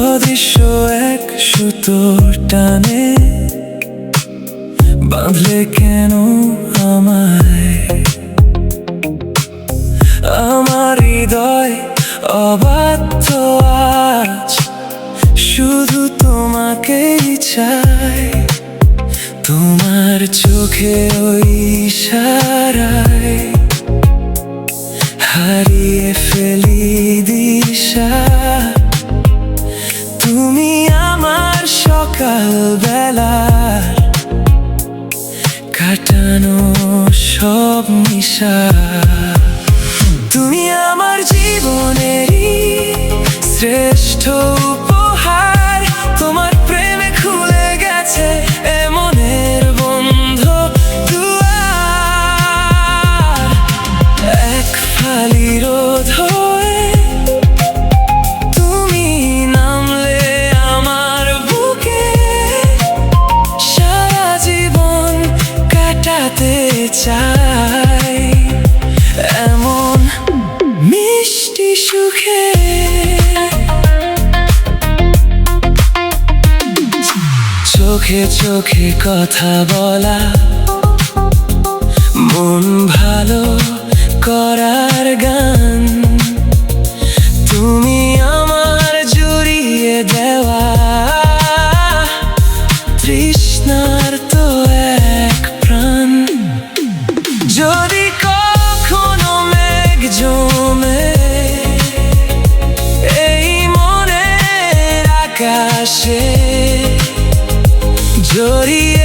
অদৃশ্য এক সুতোর টানে বাঁধলে কেন আমায়, আমার হৃদয় অবাধ্য আজ শুধু তোমাকেই চাই। তোমার চোখে ওই ইশারায় হারিয়ে ফেলি দিশা। তুমি আমার সকাল বেলার কাটানো সব নিশা। তুমি আমার জীবনেরই শ্রেষ্ঠ উপহার। তোমার প্রেমে খুলে গেছে এ মনের বন্ধ দুয়ার। এক ফালি রোদ হয়ে তুমি নামলে আমার বুকে, সারা জীবন কাটাতে চাই এমন মিষ্টি সুখে। চোখে চোখে কথা বলা, মন ভালো করার গান। তুমি আমার জুড়িয়ে দেওয়া তৃষ্ণার তো এক প্রাণ। যদি কখনো মেঘ জমে এই মনের আকাশে, জড়িয়ে